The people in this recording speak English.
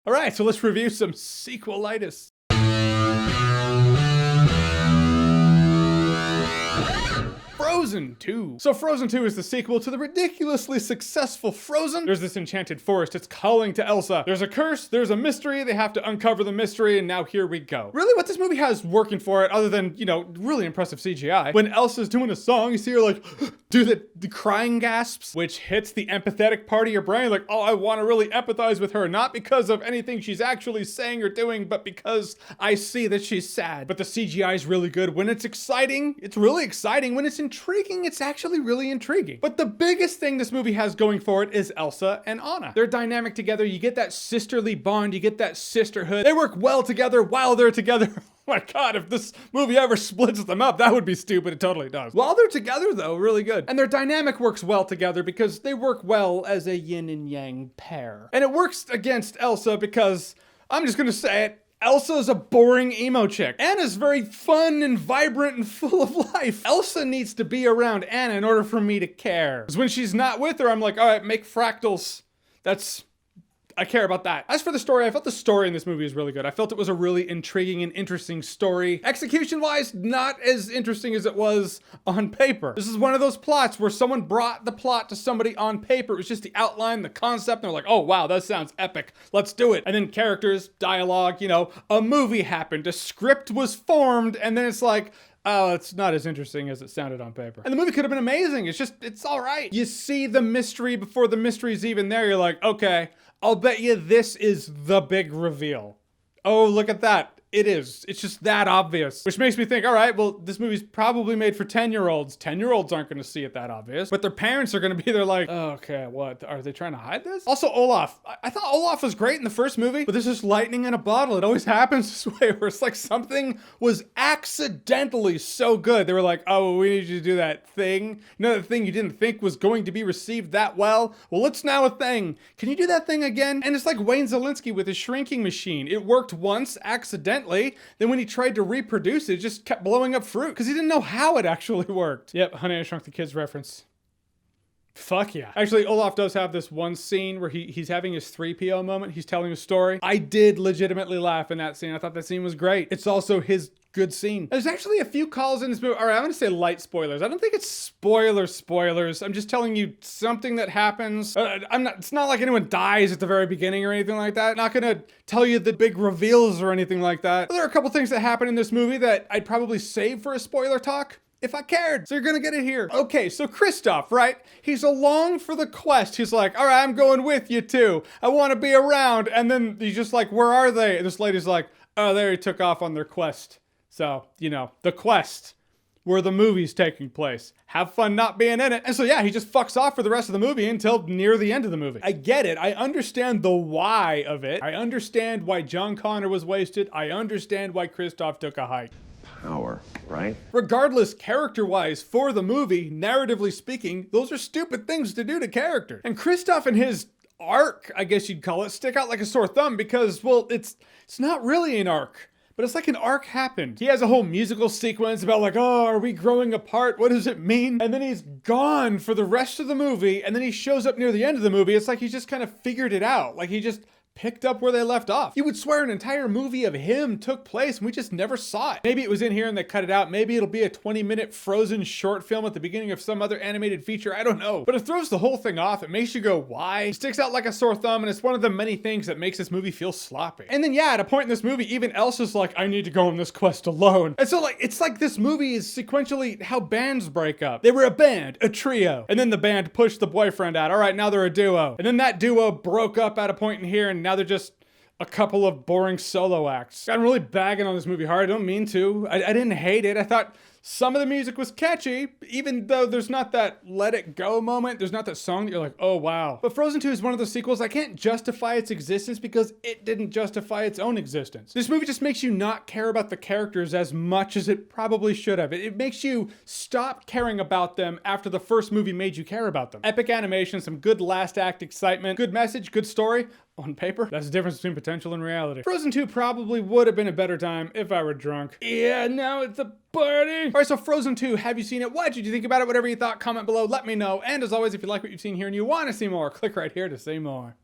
All right, so let's review some sequelitis. Frozen 2. So Frozen 2 is the sequel to the ridiculously successful Frozen. There's this enchanted forest, it's calling to Elsa. There's a curse, there's a mystery, they have to uncover the mystery, and now here we go. Really what this movie has working for it, other than, you know, really impressive CGI, when Elsa's doing a song, you see her like, do the crying gasps, which hits the empathetic part of your brain, like, oh, I want to really empathize with her, not because of anything she's actually saying or doing, but because I see that she's sad. But the CGI is really good. When it's exciting, it's really exciting. When it's intriguing, it's actually really intriguing. But the biggest thing this movie has going for it is Elsa and Anna. They're dynamic together. You get that sisterly bond. You get that sisterhood. They work well together while they're together. Oh my God, if this movie ever splits them up, that would be stupid. It totally does. While they're together though, really good. And their dynamic works well together because they work well as a yin and yang pair. And it works against Elsa because, I'm just gonna say it, Elsa's a boring emo chick. Anna's very fun and vibrant and full of life. Elsa needs to be around Anna in order for me to care. Because when she's not with her, I'm like, all right, make fractals. I care about that. As for the story, I felt the story in this movie is really good. I felt it was a really intriguing and interesting story. Execution-wise, not as interesting as it was on paper. This is one of those plots where someone brought the plot to somebody on paper. It was just the outline, the concept, and they're like, oh wow, that sounds epic. Let's do it. And then characters, dialogue, you know, a movie happened, a script was formed, and then it's like, oh, it's not as interesting as it sounded on paper. And the movie could have been amazing. It's all right. You see the mystery before the mystery's even there. You're like, okay, I'll bet you this is the big reveal. Oh, look at that. It is. It's just that obvious. Which makes me think, all right, well, this movie's probably made for 10-year-olds. 10-year-olds aren't going to see it that obvious. But their parents are going to be there like, oh, okay, what? Are they trying to hide this? Also, Olaf. I thought Olaf was great in the first movie, but this is lightning in a bottle. It always happens this way, where it's like something was accidentally so good. They were like, oh, we need you to do that thing. You know, that thing you didn't think was going to be received that well? Well, it's now a thing. Can you do that thing again? And it's like Wayne Szalinski with his shrinking machine. It worked once, accidentally. Then when he tried to reproduce it, it just kept blowing up fruit because he didn't know how it actually worked. Yep, Honey, I Shrunk the Kids reference. Fuck yeah. Actually, Olaf does have this one scene where he's having his 3PO moment. He's telling a story. I did legitimately laugh in that scene. I thought that scene was great. It's also his good scene. There's actually a few calls in this movie. All right, I'm gonna say light spoilers. I don't think it's spoilers. I'm just telling you something that happens. It's not like anyone dies at the very beginning or anything like that. I'm not gonna tell you the big reveals or anything like that. But there are a couple things that happen in this movie that I'd probably save for a spoiler talk if I cared. So you're gonna get it here. Okay, so Kristoff, right? He's along for the quest. He's like, all right, I'm going with you too. I want to be around. And then he's just like, where are they? And this lady's like, oh, there, he took off on their quest. So, you know, the quest, where the movie's taking place. Have fun not being in it. And so yeah, he just fucks off for the rest of the movie until near the end of the movie. I get it. I understand the why of it. I understand why John Connor was wasted. I understand why Kristoff took a hike. Power, right? Regardless, character-wise, for the movie, narratively speaking, those are stupid things to do to characters. And Kristoff and his arc, I guess you'd call it, stick out like a sore thumb because, well, it's not really an arc. But it's like an arc happened. He has a whole musical sequence about like, oh, are we growing apart? What does it mean? And then he's gone for the rest of the movie. And then he shows up near the end of the movie. It's like he just kind of figured it out. Like he just picked up where they left off. You would swear an entire movie of him took place and we just never saw it. Maybe it was in here and they cut it out. Maybe it'll be a 20-minute Frozen short film at the beginning of some other animated feature. I don't know. But it throws the whole thing off. It makes you go, why? It sticks out like a sore thumb, and it's one of the many things that makes this movie feel sloppy. And then yeah, at a point in this movie, even Elsa's like, I need to go on this quest alone. And so like, it's like this movie is sequentially how bands break up. They were a band, a trio, and then the band pushed the boyfriend out. All right, now they're a duo. And then that duo broke up at a point in here, and now they're just a couple of boring solo acts. I'm really bagging on this movie hard. I don't mean to. I didn't hate it. I thought some of the music was catchy, even though there's not that let it go moment. There's not that song that you're like, oh wow. But Frozen 2 is one of those sequels I can't justify its existence because it didn't justify its own existence. This movie just makes you not care about the characters as much as it probably should have. It makes you stop caring about them after the first movie made you care about them. Epic animation, some good last act excitement, good message, good story. On paper, that's the difference between potential and reality. Frozen 2 probably would have been a better time if I were drunk. Yeah, now it's a party. All right, so Frozen 2, have you seen it? What did you think about it? Whatever you thought, comment below, let me know. And as always, if you like what you've seen here and you want to see more, click right here to see more.